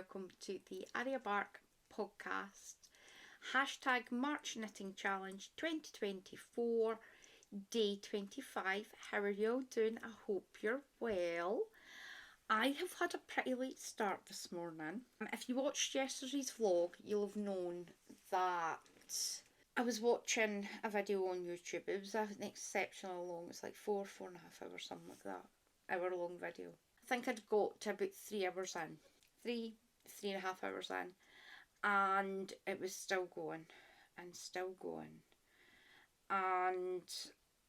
welcome to the Arya Bark Podcast. Hashtag March Knitting Challenge 2024, day 25. How are you all doing? I hope you're well. I have had a pretty late start this morning. If you watched yesterday's vlog, you'll have known that I was watching a video on YouTube. It was an exceptionally long, it's like 4.5 hours, something like that. Hour long video. I think I'd got to about 3 hours in. 3.5 hours in. And it was still going. And still going. And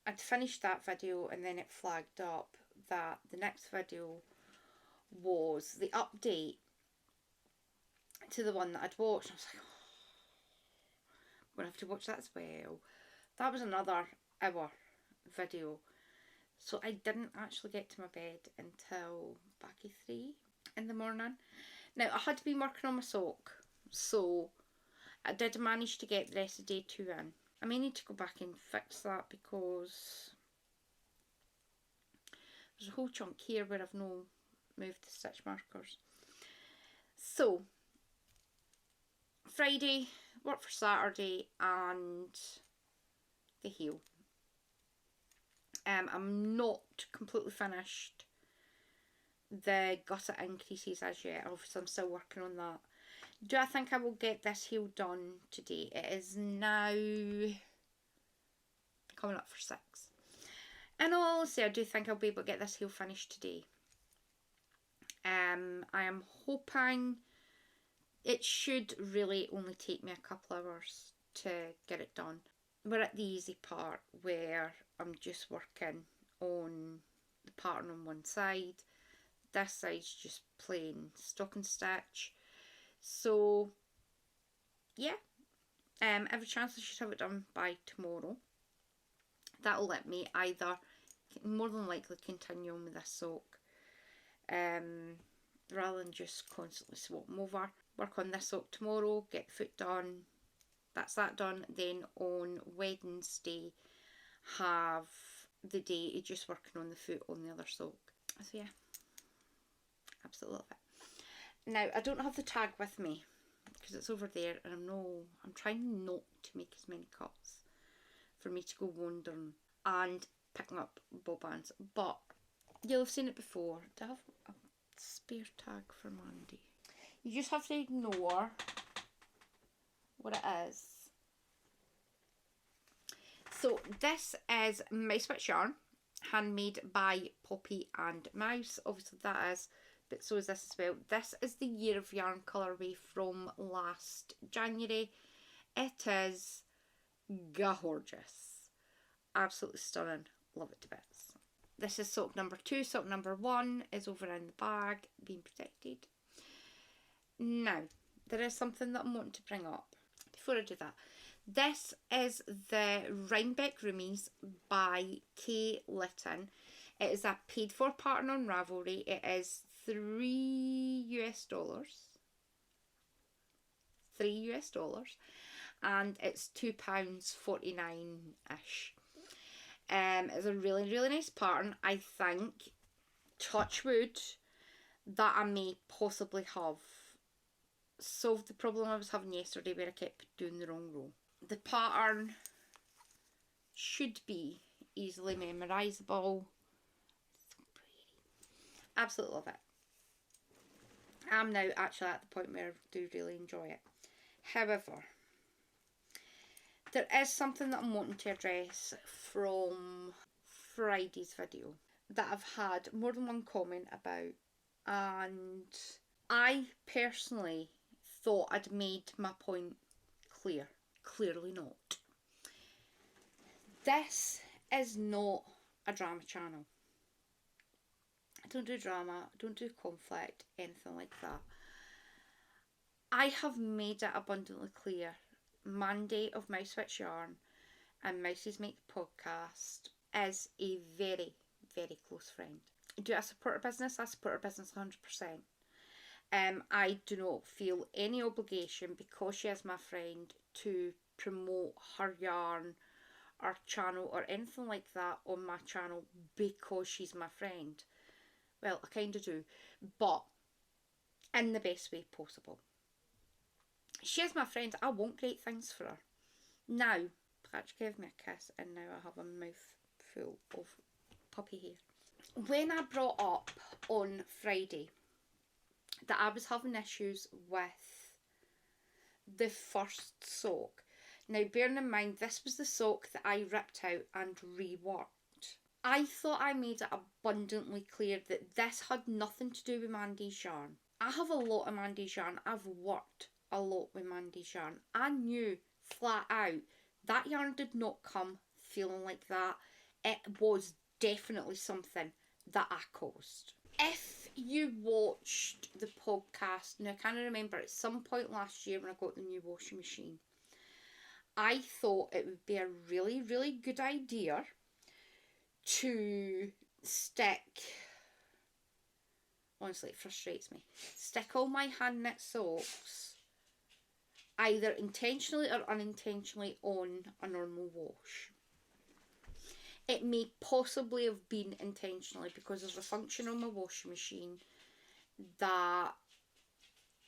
I'd finished that video and then it flagged up that the next video was the update to the one that I'd watched. I was like, I'm going to have to watch that as well. That was another hour video. So I didn't actually get to my bed until back at 3 in the morning. Now, I had been working on my sock, so I did manage to get the rest of day 2 in. I may need to go back and fix that because there's a whole chunk here where I've no moved the stitch markers. So, Friday, work for Saturday, and the heel. I'm not completely finished the gusset increases as yet. Obviously, I'm still working on that. Do I think I will get this heel done today? It is now coming up for 6. And I'll say I do think I'll be able to get this heel finished today. I am hoping it should really only take me a couple hours to get it done. We're at the easy part where I'm just working on the pattern on one side. This side's just plain stocking stitch. So, yeah. Every chance I should have it done by tomorrow. That'll let me either, more than likely, continue on with this sock. Rather than just constantly swap them over. Work on this sock tomorrow, get the foot done. That's that done. Then on Wednesday, have the day of just working on the foot on the other sock. So yeah, absolutely love it. Now, I don't have the tag with me because it's over there, and I'm trying not to make as many cuts for me to go wandering and picking up ball bands. But you'll have seen it before. Do I have a spare tag for Monday? You just have to ignore what it is. So this is My Switch Yarn, handmade by Poppy and Mouse. Obviously that is, but so is this as well. This is the Year of Yarn colourway from last January. It is gorgeous. Absolutely stunning. Love it to bits. This is sock number 2. Sock number 1 is over in the bag, being protected. Now, there is something that I'm wanting to bring up. Before I do that, this is the Rhinebeck Roomies by Litton. It is a paid for pattern on Ravelry. It is $3 US. $3 US. And it's £2.49-ish. It's a really, really nice pattern. I think, touch wood, that I may possibly have solved the problem I was having yesterday where I kept doing the wrong row. The pattern should be easily memorisable. So pretty. Absolutely love it. I'm now actually at the point where I do really enjoy it. However, there is something that I'm wanting to address from Friday's video that I've had more than one comment about, and I personally thought I'd made my point clear. Clearly not. This is not a drama channel. I don't do drama, I don't do conflict, anything like that. I have made it abundantly clear. Mandy of My Switch Yarn and Mouses Make the Podcast is a very, very close friend. Do I support her business? I support her business 100%. I do not feel any obligation, because she is my friend, to promote her yarn or channel or anything like that on my channel because she's my friend. Well, I kind of do, but in the best way possible. She's my friend. I want great things for her. Now, Patch gave me a kiss and now I have a mouthful of puppy hair. When I brought up on Friday that I was having issues with the first sock. Now, bearing in mind, this was the sock that I ripped out and reworked. I thought I made it abundantly clear that this had nothing to do with Mandy's yarn. I have a lot of Mandy's yarn. I've worked a lot with Mandy's yarn. I knew flat out that yarn did not come feeling like that. It was definitely something that I caused. If you watched the podcast, now I can't remember, at some point last year when I got the new washing machine, I thought it would be a really, really good idea to stick, honestly it frustrates me, stick all my hand knit socks either intentionally or unintentionally on a normal wash. It may possibly have been intentionally because there's a function on my washing machine that,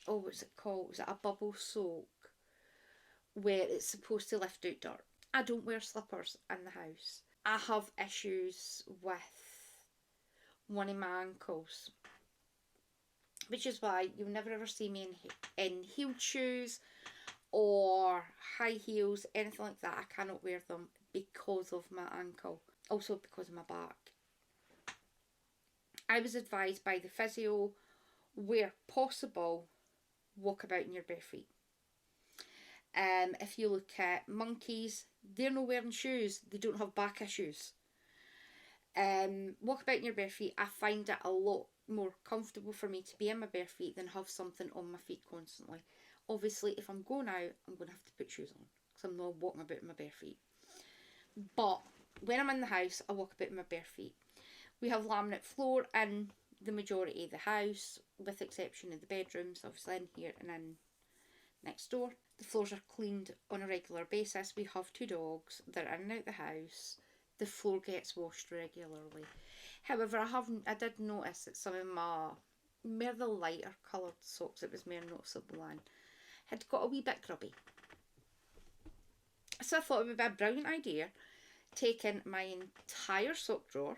oh, what's it called? Is it a bubble soak? Where it's supposed to lift out dirt. I don't wear slippers in the house. I have issues with one of my ankles, which is why you'll never ever see me in heeled shoes or high heels, anything like that. I cannot wear them because of my ankle, also because of my back. I was advised by the physio, where possible, walk about in your bare feet. If you look at monkeys, they're not wearing shoes. They don't have back issues. Walk about in your bare feet. I find it a lot more comfortable for me to be in my bare feet than have something on my feet constantly. Obviously, if I'm going out, I'm going to have to put shoes on because I'm not walking about in my bare feet. But when I'm in the house, I walk about in my bare feet. We have laminate floor in the majority of the house, with the exception of the bedrooms, obviously in here and in next door. The floors are cleaned on a regular basis. We have 2 dogs. They're in and out the house. The floor gets washed regularly. However, I did notice that some of my more the lighter coloured socks, it was more noticeable in, had got a wee bit grubby. So I thought it would be a brilliant idea taking my entire sock drawer,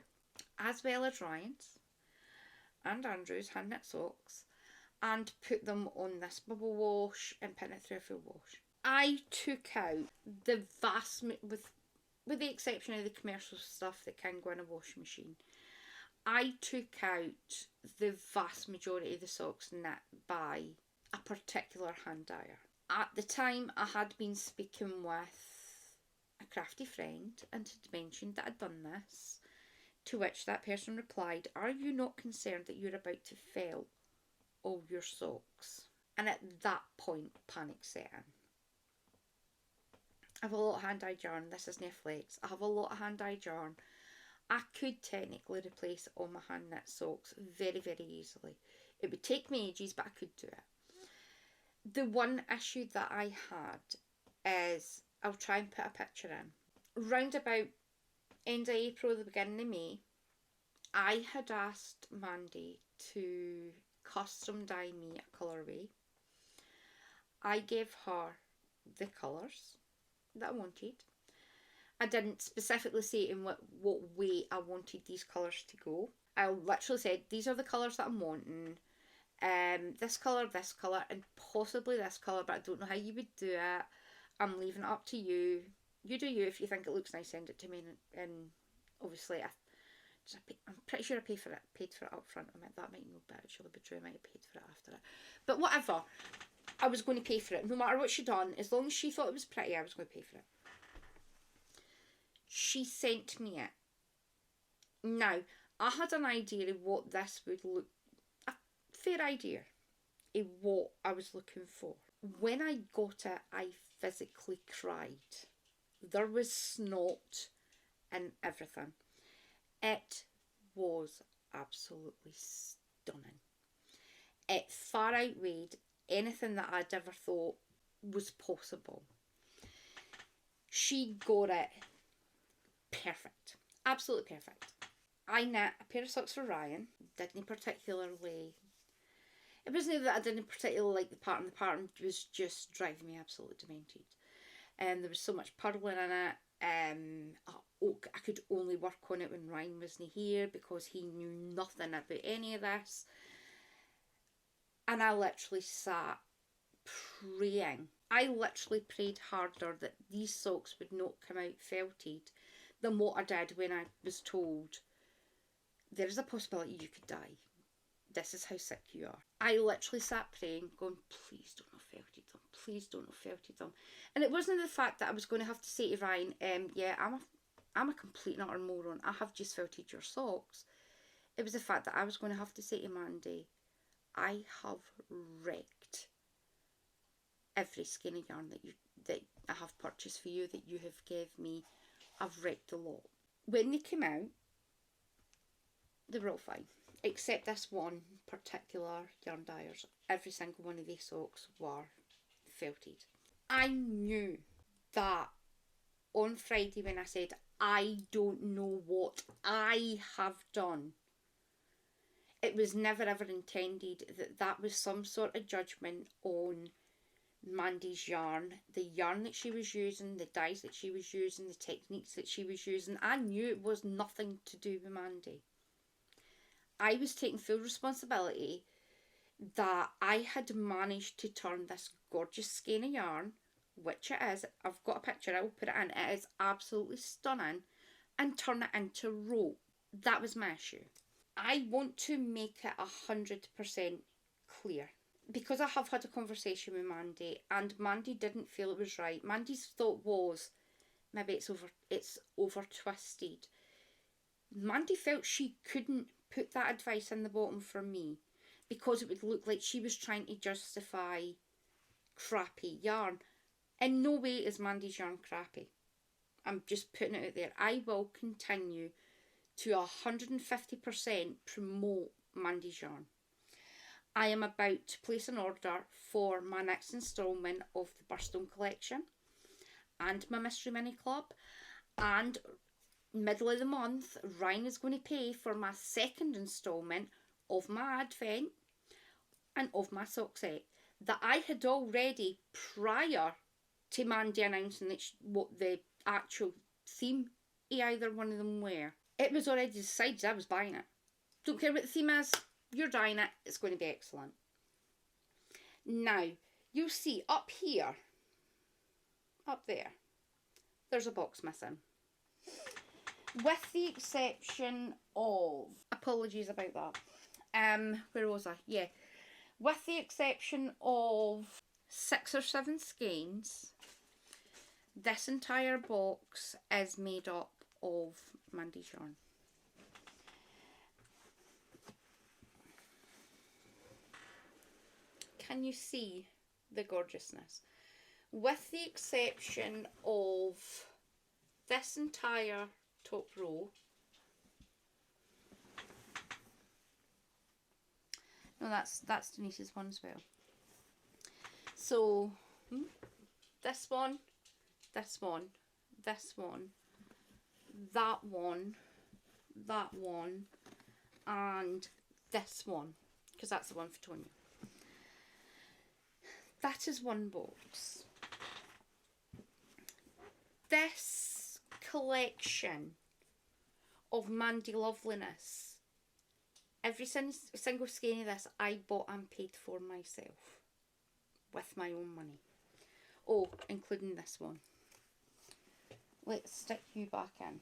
as well as Ryan's and Andrew's hand knit socks, and put them on this bubble wash and put it through a full wash. I took out the vast, with the exception of the commercial stuff that can go in a washing machine, I took out the vast majority of the socks knit by a particular hand dyer. At the time, I had been speaking with a crafty friend and had mentioned that I'd done this, to which that person replied, "Are you not concerned that you're about to fail all your socks?" And at that point, panic set in. I have a lot of hand-dyed yarn. This is Flex. I have a lot of hand-dyed yarn. I could technically replace all my hand knit socks very, very easily. It would take me ages, but I could do it. The one issue that I had is, I'll try and put a picture in. Round about end of April, the beginning of May, I had asked Mandy to custom dye me a colourway. I gave her the colours that I wanted. I didn't specifically say in what way I wanted these colours to go. I literally said, these are the colours that I'm wanting. This colour, and possibly this colour, but I don't know how you would do it. I'm leaving it up to you. You do you. If you think it looks nice, send it to me. And obviously, I'm pretty sure I paid for it up front. That might not be actually be true. I might have paid for it after it. But whatever. I was going to pay for it. No matter what she'd done, as long as she thought it was pretty, I was going to pay for it. She sent me it. Now, I had an idea of what this would look, a fair idea of what I was looking for. When I got it, I physically cried. There was snot and everything. It was absolutely stunning. It far outweighed anything that I'd ever thought was possible. She got it perfect. Absolutely perfect. I knit a pair of socks for Ryan. Didn't particularly... It wasn't that I didn't particularly like the pattern was just driving me absolutely demented. There was so much purling in it. I could only work on it when Ryan wasn't here because he knew nothing about any of this. And I literally sat praying. I literally prayed harder that these socks would not come out felted than what I did when I was told there is a possibility you could die. This is how sick you are. I literally sat praying, going, please don't have felted them. Please don't have felted them. And it wasn't the fact that I was going to have to say to Ryan, yeah, I'm a complete and utter moron. I have just felted your socks. It was the fact that I was going to have to say to Mandy, I have wrecked every skein of yarn that I have purchased for you, that you have gave me. I've wrecked a lot. When they came out, they were all fine. Except this one particular yarn dyers. Every single one of these socks were felted. I knew that on Friday when I said, I don't know what I have done. It was never ever intended that was some sort of judgment on Mandy's yarn, the yarn that she was using, the dyes that she was using, the techniques that she was using. I knew it was nothing to do with Mandy. I was taking full responsibility that I had managed to turn this gorgeous skein of yarn, which it is, I've got a picture, I will put it in, it is absolutely stunning, and turn it into rope. That was my issue. I want to make it 100% clear, because I have had a conversation with Mandy, and Mandy didn't feel it was right. Mandy's thought was, maybe it's over twisted. Mandy felt she couldn't put that advice in the bottom for me because it would look like she was trying to justify crappy yarn. In no way is Mandy's yarn crappy. I'm just putting it out there. I will continue to 150% promote Mandy's yarn. I am about to place an order for my next instalment of the Birthstone collection and my Mystery Mini Club, and middle of the month Ryan is going to pay for my second instalment of my Advent and of my sock set that I had already, prior to Mandy announcing what the actual theme of either one of them were, it was already decided I was buying it. Don't care what the theme is, you're buying it, it's going to be excellent. Now, you'll see up here, up there, there's a box missing. With the exception of, apologies about that, where was I? Yeah, with the exception of 6 or 7 skeins, this entire box is made up of Mandy's yarn. Can you see the gorgeousness? With the exception of this entire top row. No, that's Denise's one as well. So this one, this one, this one, that one, that one, and this one, because that's the one for Tonya. That is one box. This collection of Mandy Loveliness, every single skein of this I bought and paid for myself with my own money. Oh, including this one. Let's stick you back in.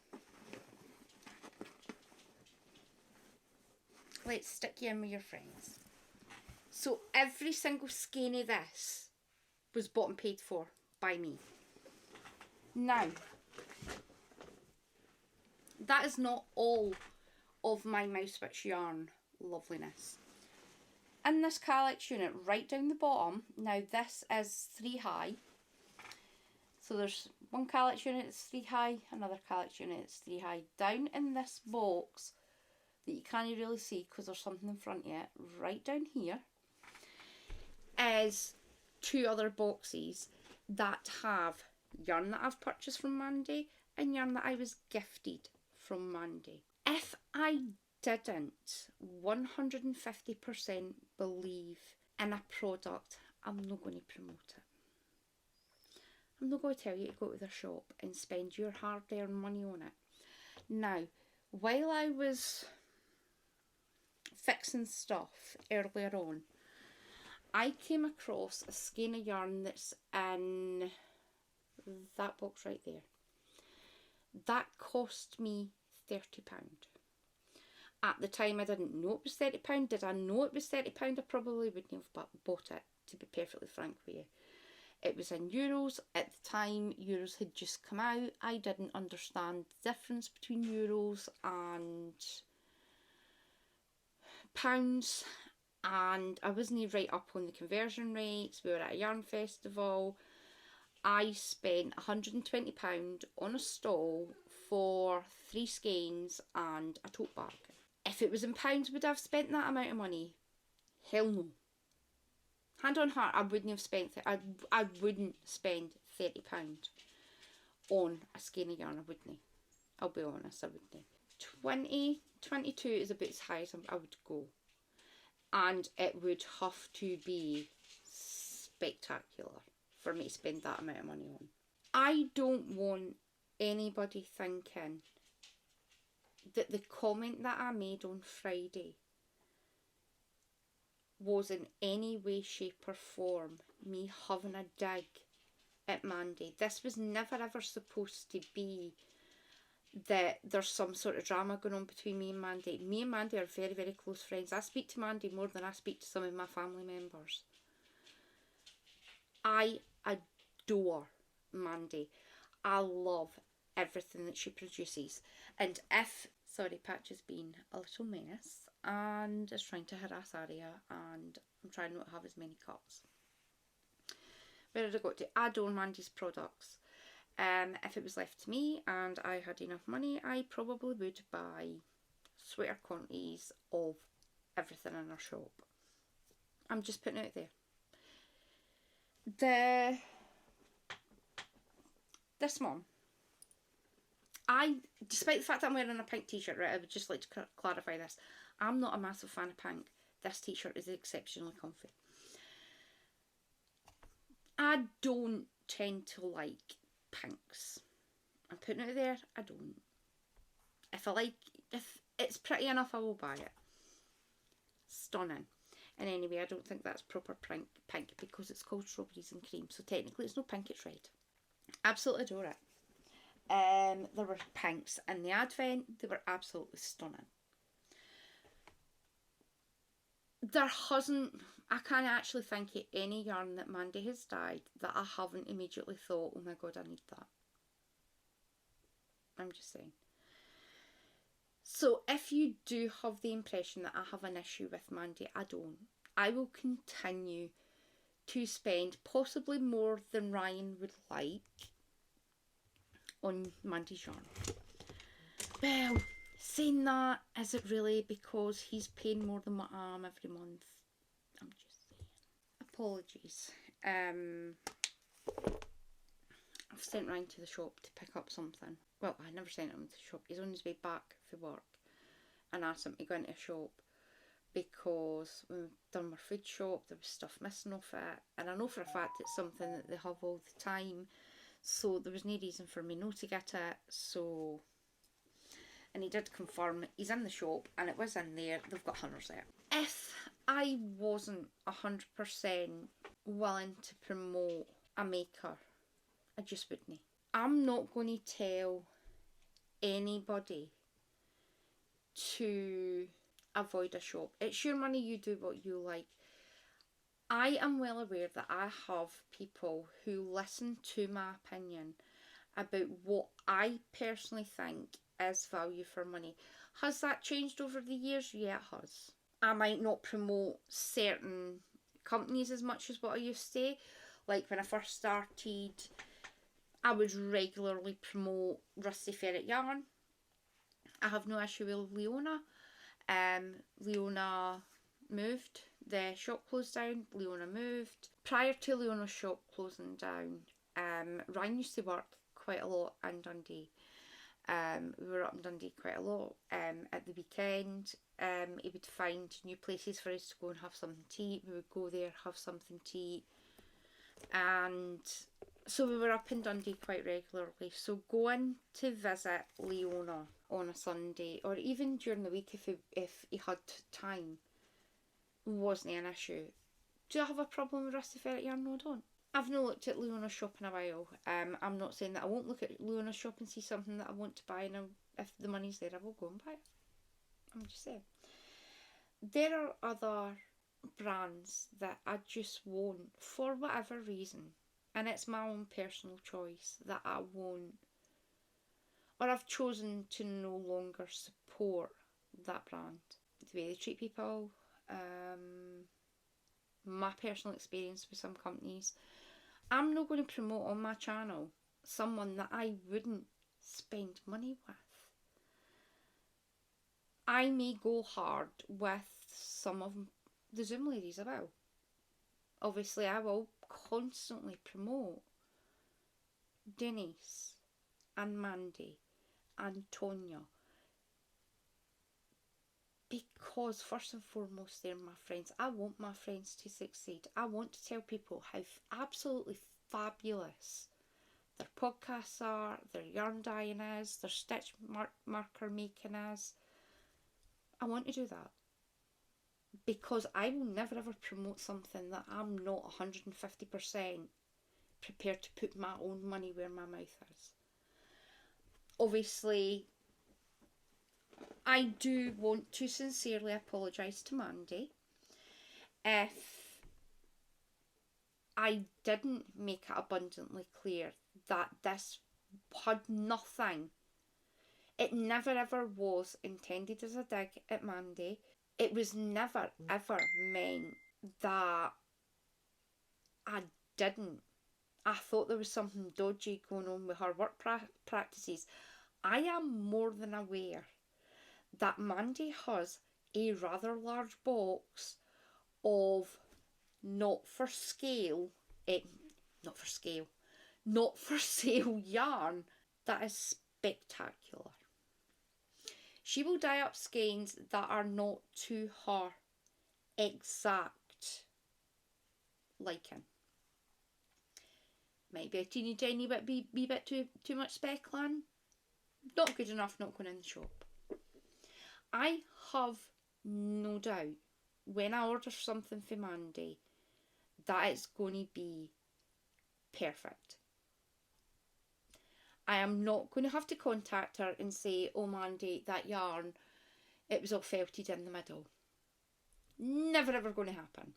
Let's stick you in with your friends. So every single skein of this was bought and paid for by me. Now, that is not all of my Mouse Witch yarn loveliness. In this Calyx unit, right down the bottom, now this is 3 high. So there's one Calyx unit that's 3 high, another Calyx unit that's 3 high. Down in this box that you can't really see because there's something in front yet, right down here, is 2 other boxes that have yarn that I've purchased from Mandy and yarn that I was gifted from Mandy. If I didn't 150% believe in a product, I'm not going to promote it. I'm not going to tell you to go to their shop and spend your hard-earned money on it. Now, while I was fixing stuff earlier on, I came across a skein of yarn that's in that box right there. That cost me £30. At the time, I didn't know it was £30. Did I know it was £30? I probably wouldn't have bought it, to be perfectly frank with you. It was in euros. At the time, euros had just come out. I didn't understand the difference between euros and pounds, and I wasn't right up on the conversion rates. We were at a yarn festival. I spent £120 on a stall for 3 skeins and a tote bag. If it was in pounds, would I have spent that amount of money? Hell no. Hand on heart, I wouldn't have spent. I wouldn't spend £30 on a skein of yarn. I wouldn't. I'll be honest, I wouldn't. 20, 22 is about as high as I would go, and it would have to be spectacular for me to spend that amount of money on. I don't want anybody thinking that the comment that I made on Friday was in any way, shape or form me having a dig at Mandy. This was never ever supposed to be that there's some sort of drama going on between me and Mandy. Me and Mandy are very, very close friends. I speak to Mandy more than I speak to some of my family members. I adore Mandy. I love everything that she produces. And if, sorry, Patch has been a little menace and is trying to harass Arya, and I'm trying not to have as many cuts. Where did I go to? I adore Mandy's products. If it was left to me and I had enough money, I probably would buy sweater quantities of everything in her shop. I'm just putting it out there. This one, despite the fact that I'm wearing a pink t-shirt, right, I would just like to clarify this. I'm not a massive fan of pink. This t-shirt is exceptionally comfy. I don't tend to like pinks. I'm putting it out there, I don't. If it's pretty enough, I will buy it. Stunning. And anyway, I don't think that's proper pink because it's called Strawberries and Cream. So technically it's no pink, it's red. Absolutely adore it. There were pinks in the advent. They were absolutely stunning. I can't actually think of any yarn that Mandy has dyed that I haven't immediately thought, oh my god, I need that. I'm just saying. So if you do have the impression that I have an issue with Mandy, I don't. I will continue to spend possibly more than Ryan would like on Mandy's yarn. Well, saying that, is it really because he's paying more than what I am every month? I'm just saying. Apologies. I've sent Ryan to the shop to pick up something. Well, I never sent him to the shop. He's on his way back for work. And asked him to go into a shop because when we've done our food shop, there was stuff missing off it. And I know for a fact it's something that they have all the time. So there was no reason for me not to get it. So, and he did confirm he's in the shop and it was in there. They've got hunters there. If I wasn't 100% willing to promote a maker, I just wouldn't. I'm not going to tell anybody to avoid a shop. It's your money, you do what you like. I am well aware that I have people who listen to my opinion about what I personally think is value for money. Has that changed over the years? Yeah, it has. I might not promote certain companies as much as what I used to. Like when I first started, I would regularly promote Rusty Ferret Yarn. I have no issue with Leona. Leona moved. The shop closed down. Leona moved. Prior to Leona's shop closing down, Ryan used to work quite a lot in Dundee. We were up in Dundee quite a lot. At the weekend, he would find new places for us to go and have something to eat. We would go there, have something to eat. And so we were up in Dundee quite regularly. So going to visit Leona on a Sunday, or even during the week if he had time, wasn't an issue. Do I have a problem with Rusty Ferret yarn? No, I don't. I've not looked at Leona's shop in a while. I'm not saying that I won't look at Leona's shop and see something that I want to buy, and if the money's there, I will go and buy it. I'm just saying. There are other brands that I just won't, for whatever reason, and it's my own personal choice, that I won't, or I've chosen to no longer support that brand. The way they treat people, my personal experience with some companies. I'm not going to promote on my channel someone that I wouldn't spend money with. I may go hard with some of the Zoom ladies, I will. Obviously, I will constantly promote Denise and Mandy and Tonya, because first and foremost, they're my friends. I want my friends to succeed. I want to tell people how absolutely fabulous their podcasts are, their yarn dyeing is, their stitch marker making is. I want to do that, because I will never ever promote something that I'm not 150% prepared to put my own money where my mouth is. Obviously, I do want to sincerely apologise to Mandy if I didn't make it abundantly clear that this had nothing. It never ever was intended as a dig at Mandy. It was never ever meant that I didn't. I thought there was something dodgy going on with her work practices. I am more than aware that Mandy has a rather large box of not for sale yarn that is spectacular. She will dye up skeins that are not to her exact liking. Might be a teeny tiny bit too much speckling. Not good enough, not going in the shop. I have no doubt when I order something for Mandy that it's going to be perfect. I am not going to have to contact her and say, oh Mandy, that yarn, it was all felted in the middle. Never ever going to happen.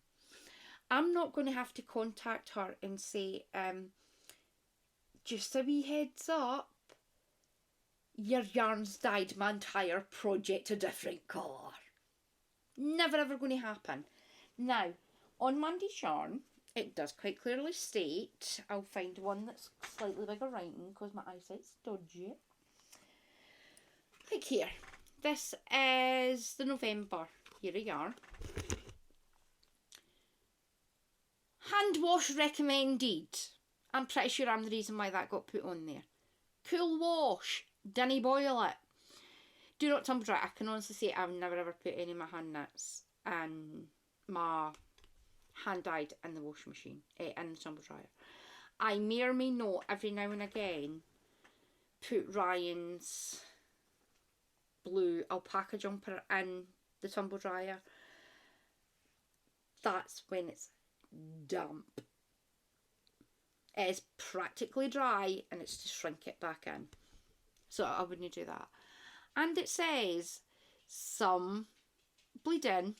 I'm not going to have to contact her and say, just a wee heads up, your yarn's dyed my entire project a different colour. Never ever going to happen. Now, on Mandy's yarn, it does quite clearly state, I'll find one that's slightly bigger writing because my eyesight's dodgy. Like here. This is the November year of yarn. Hand wash recommended. I'm pretty sure I'm the reason why that got put on there. Cool wash. Dinny boil it. Do not tumble dry. I can honestly say I've never ever put any of my hand knits and my hand dyed in the washing machine, in the tumble dryer. I may or may not every now and again put Ryan's blue alpaca jumper in the tumble dryer. That's when it's damp. It is practically dry and it's to shrink it back in. So I wouldn't do that. And it says some bleeding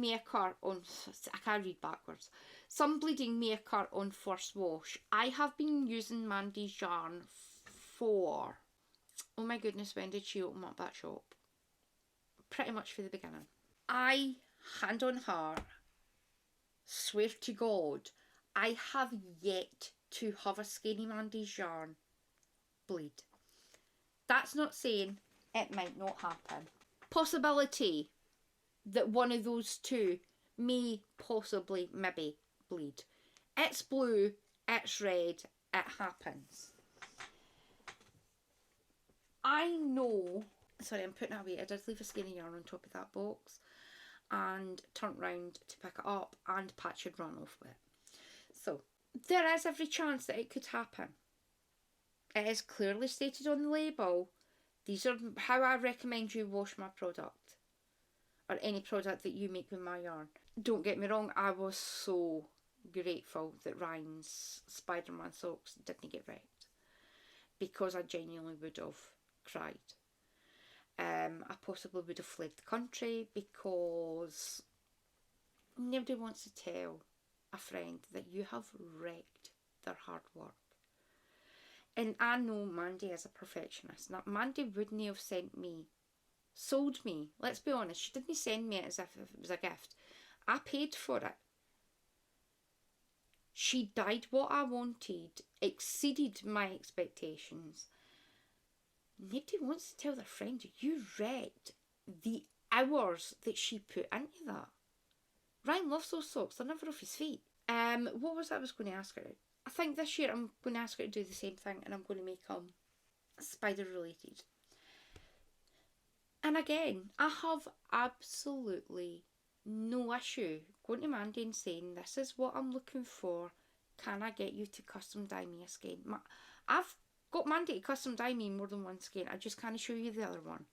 may occur on, I can't read backwards. Some bleeding may occur on first wash. I have been using Mandy's yarn for, oh my goodness, when did she open up that shop? Pretty much for the beginning. I, hand on heart, swear to God, I have yet to have a skeiny Mandy's yarn bleed. That's not saying it might not happen. Possibility that one of those two may possibly maybe bleed. It's blue, it's red, it happens. I know, sorry, I'm putting it away. I did leave a skein of yarn on top of that box and turned round to pick it up, and Patch had run off with it. So there is every chance that it could happen. It is clearly stated on the label. These are how I recommend you wash my product, or any product that you make with my yarn. Don't get me wrong, I was so grateful that Ryan's Spider-Man socks didn't get wrecked, because I genuinely would have cried. I possibly would have fled the country, because nobody wants to tell a friend that you have wrecked their hard work. And I know Mandy is a perfectionist. Now, Mandy wouldn't have sold me. Let's be honest, she didn't send me it as if it was a gift. I paid for it. She dyed what I wanted, exceeded my expectations. Nobody wants to tell their friend you wrecked the hours that she put into that. Ryan loves those socks, they're never off his feet. What was I was going to ask her? I think this year I'm going to ask her to do the same thing, and I'm going to make them spider related. And again, I have absolutely no issue going to Mandy and saying, this is what I'm looking for. Can I get you to custom dye me a skein? I've got Mandy to custom dye me more than one skein. I just can't show you the other one.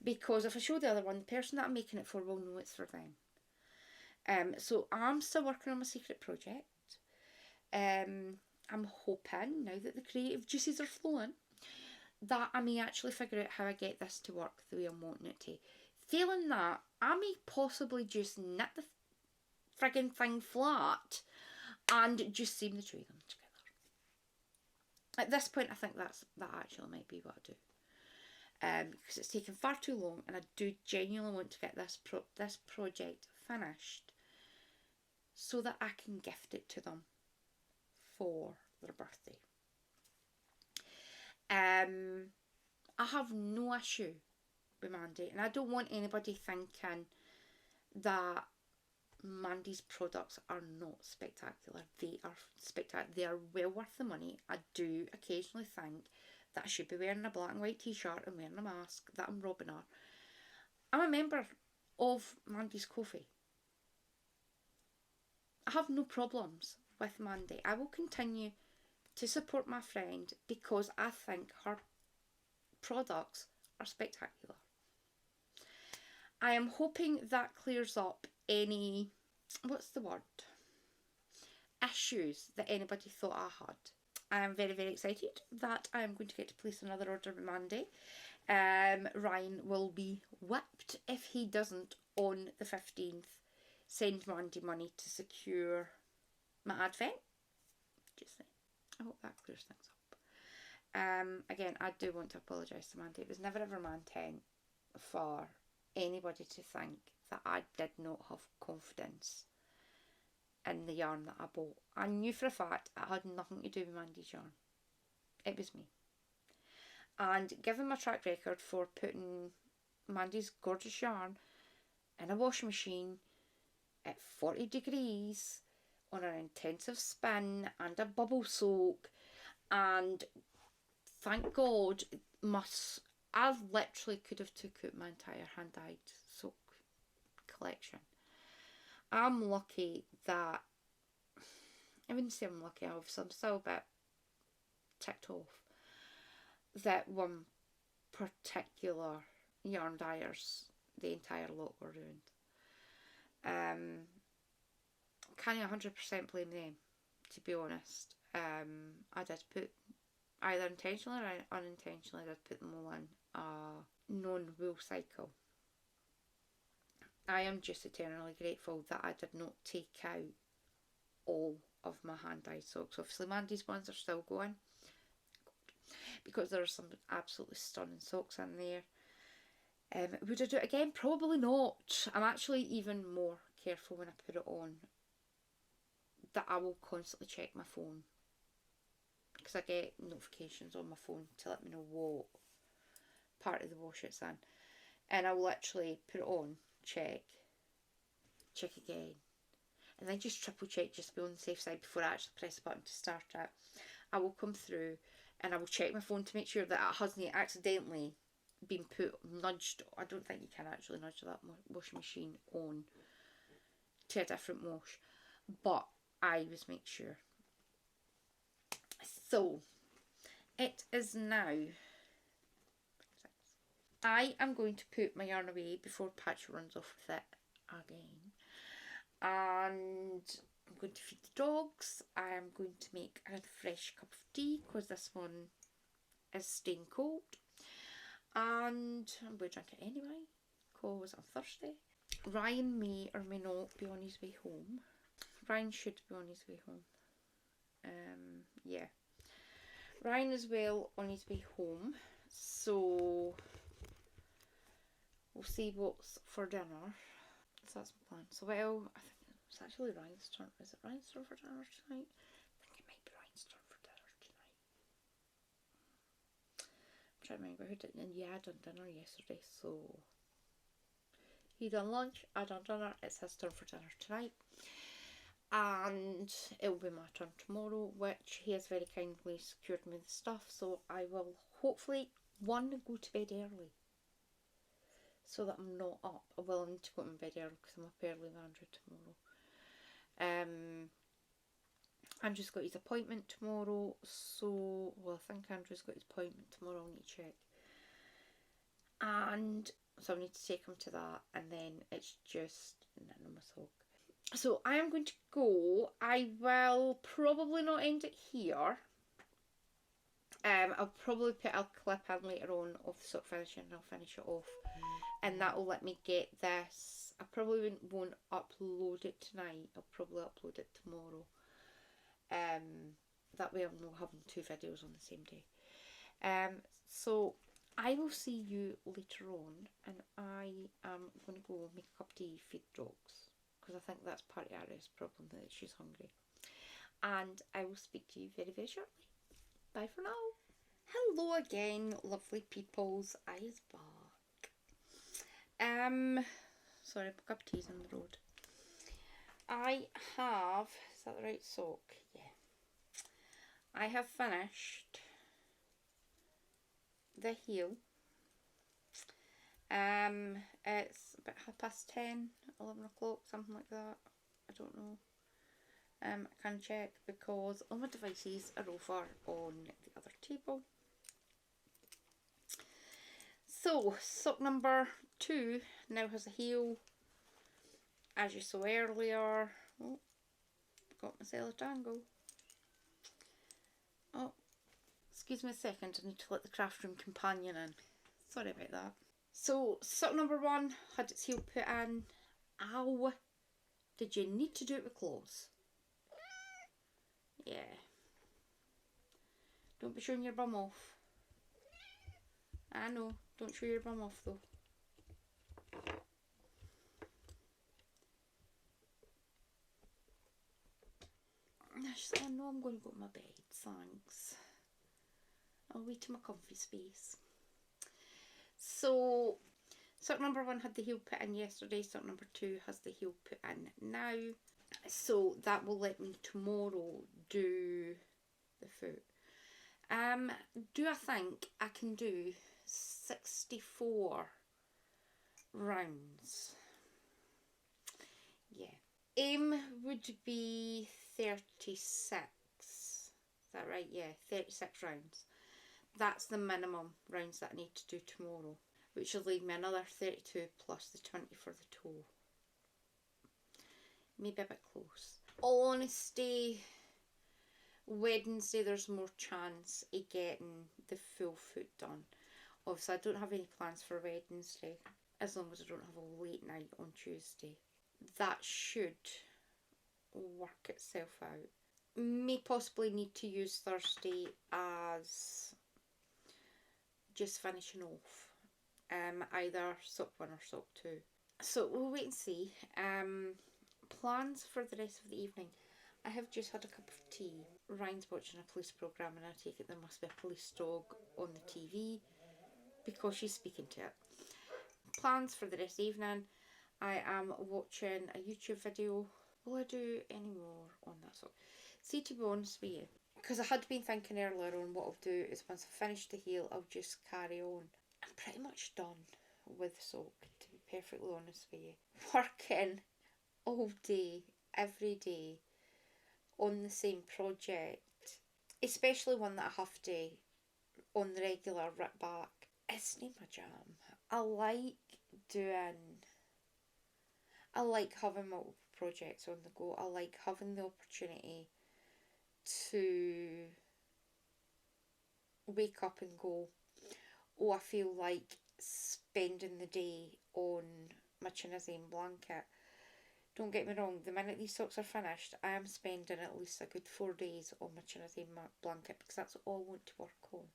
Because if I show the other one, the person that I'm making it for will know it's for them. So I'm still working on my secret project. I'm hoping, now that the creative juices are flowing, that I may actually figure out how I get this to work the way I'm wanting it to. Failing that, I may possibly just knit the friggin' thing flat and just seam the two of them together. At this point, I think that actually might be what I do. Because it's taken far too long, and I do genuinely want to get this project finished so that I can gift it to them for their birthday. I have no issue with Mandy, and I don't want anybody thinking that Mandy's products are not spectacular. They are spectacular. They are well worth the money. I do occasionally think that I should be wearing a black and white t-shirt and wearing a mask, that I'm robbing her. I'm a member of Mandy's Coffee. I have no problems with Mandy. I will continue to support my friend because I think her products are spectacular. I am hoping that clears up any, issues that anybody thought I had. I am very, very excited that I am going to get to place another order with Mandy. Ryan will be whipped if he doesn't on the 15th send Mandy money to secure my advent. Just saying. I hope that clears things up. Again, I do want to apologise to Mandy. It was never ever my intent for anybody to think that I did not have confidence in the yarn that I bought. I knew for a fact it had nothing to do with Mandy's yarn. It was me. And given my track record for putting Mandy's gorgeous yarn in a washing machine at 40 degrees on an intensive spin and a bubble soak, and thank God I literally could have took out my entire hand-dyed soak collection. I'm lucky that, I wouldn't say I'm lucky, obviously I'm still a bit ticked off that one particular yarn dyers, the entire lot were ruined. Can't 100% blame them, to be honest. I did put, either intentionally or unintentionally, I did put them all in a non-wool cycle. I am just eternally grateful that I did not take out all of my hand-dyed socks. Obviously Mandy's ones are still going, because there are some absolutely stunning socks in there. Would I do it again? Probably not. I'm actually even more careful when I put it on, that I will constantly check my phone, because I get notifications on my phone to let me know what part of the wash it's in, and I will literally put it on, check again, and then just triple check just to be on the safe side before I actually press the button to start it. I will come through and I will check my phone to make sure that it hasn't accidentally been nudged. I don't think you can actually nudge that washing machine on to a different wash, but I always make sure. So it is now. I am going to put my yarn away before Patch runs off with it again, and I'm going to feed the dogs. I am going to make a fresh cup of tea because this one is staying cold, and I'm going to drink it anyway because I'm thirsty. Ryan may or may not be on his way home. Ryan should be on his way home. Yeah. Ryan is well on his way home, so we'll see what's for dinner. So that's my plan. So well, I think it's actually Ryan's turn. Is it Ryan's turn for dinner tonight? I think it might be Ryan's turn for dinner tonight. I'm trying to remember who did. And yeah, I done dinner yesterday, so he done lunch, I done dinner. It's his turn for dinner tonight. And it will be my turn tomorrow, which he has very kindly secured me the stuff, so I will hopefully, one, go to bed early so that I'm not up. Well, I need to go to bed early because I'm up early with Andrew tomorrow. Andrew's got his appointment tomorrow, so, well, I think Andrew's got his appointment tomorrow, I'll need to check. And so I need to take him to that, and then it's just no more talk. So I am going to go. I will probably not end it here. I'll probably put a clip in later on of the sock finishing, and I'll finish it off, and that will let me get this. I probably won't upload it tonight. I'll probably upload it tomorrow. That way I'm not having 2 videos on the same day. So I will see you later on, and I am going to go make a cup of tea, feed the dogs, because I think that's part of Arya's problem, that she's hungry. And I will speak to you very, very shortly. Bye for now. Hello again, lovely peoples. I is back. Sorry, my cup of tea's on the road. I have, is that the right sock? Yeah. I have finished the heel. It's about 10:30, 11 o'clock, something like that. I don't know. I can check because all my devices are over on the other table. So, sock number 2 now has a heel, as you saw earlier. Oh, got myself a tangle. Oh, excuse me a second, I need to let the craft room companion in. Sorry about that. So, sock number 1 had its heel put in. Ow! Did you need to do it with claws? Yeah. Don't be showing your bum off. I know. Don't show your bum off though. Actually, I know I'm going to go to my bed. Thanks. I'll wait to my comfy space. So, sock number 1 had the heel put in yesterday. Sock number 2 has the heel put in now. So that will let me tomorrow do the foot. Do I think I can do 64 rounds? Yeah. Aim would be 36. Is that right? Yeah, 36 rounds. That's the minimum rounds that I need to do tomorrow, which will leave me another 32 plus the 20 for the toe. Maybe a bit close. All honesty, Wednesday there's more chance of getting the full foot done. Obviously I don't have any plans for Wednesday, as long as I don't have a late night on Tuesday. That should work itself out. May possibly need to use Thursday as just finishing off. Either sock 1 or sock 2. So we'll wait and see. Plans for the rest of the evening. I have just had a cup of tea. Ryan's watching a police programme, and I take it there must be a police dog on the TV because she's speaking to it. Plans for the rest of the evening. I am watching a YouTube video. Will I do any more on that sort? See, to be honest with you, because I had been thinking earlier on what I'll do is once I finish the heel, I'll just carry on. I'm pretty much done with the sock, to be perfectly honest with you. Working all day, every day, on the same project, especially one that I have to, on the regular, rip back, it's not my jam. I like having multiple projects on the go. I like having the opportunity to wake up and go, oh, I feel like spending the day on my Chinese blanket. Don't get me wrong, the minute these socks are finished, I am spending at least a good 4 days on my Chinese blanket, because that's all I want to work on.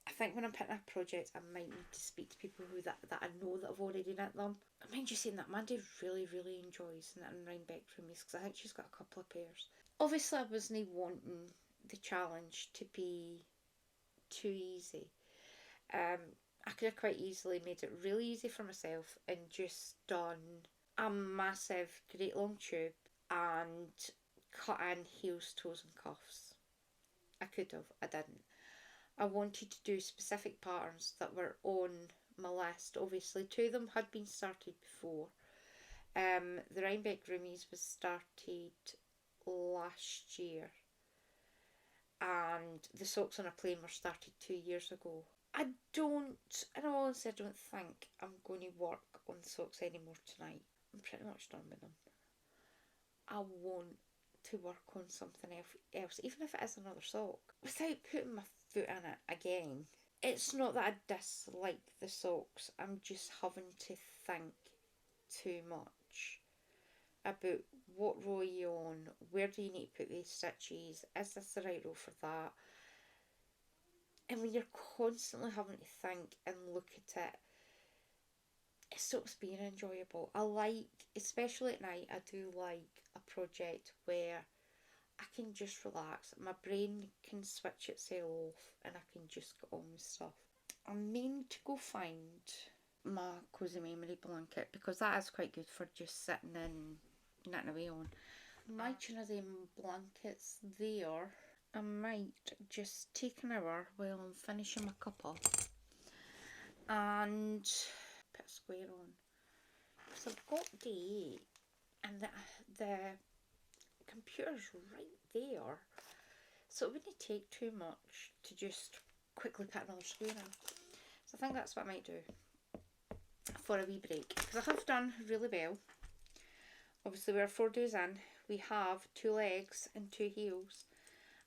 I think when I'm picking a project, I might need to speak to people that I know that have already knit them. I mind you saying that Mandy really, really enjoys knitting Rhinebeck Roomies, because I think she's got a couple of pairs. Obviously, I wasn't wanting the challenge to be too easy. I could have quite easily made it really easy for myself and just done a massive great long tube and cut in heels, toes and cuffs. I could have, I didn't. I wanted to do specific patterns that were on my list. Obviously, 2 of them had been started before. The Rhinebeck Roomies was started last year, and the socks on a plane were started 2 years ago. In all honesty, I don't think I'm going to work on the socks anymore tonight. I'm pretty much done with them. I want to work on something else, even if it is another sock, without putting my foot in it again. It's not that I dislike the socks, I'm just having to think too much about what row are you on, where do you need to put these stitches, is this the right row for that? And when you're constantly having to think and look at it, it stops being enjoyable. I like, especially at night, I do like a project where I can just relax. My brain can switch itself off and I can just get on with stuff. I'm meaning to go find my Cozy Memory blanket, because that is quite good for just sitting and knitting away on. My Chinese blanket's there. I might just take an hour while I'm finishing my cuppa and put a square on. So I've got day and the computer's right there, so it wouldn't take too much to just quickly put another square in. So I think that's what I might do for a wee break, because I have done really well. Obviously we're 4 days in, we have 2 legs and 2 heels.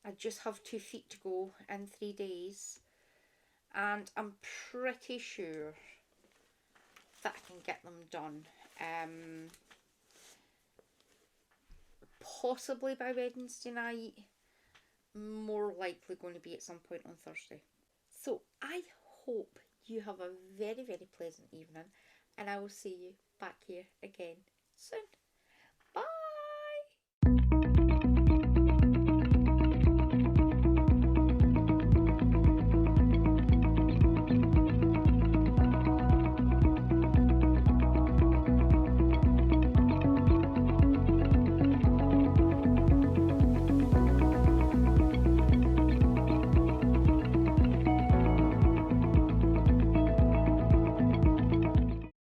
I just have 2 feet to go in 3 days, and I'm pretty sure that I can get them done. Possibly by Wednesday night, more likely going to be at some point on Thursday. So I hope you have a very, very pleasant evening, and I will see you back here again soon.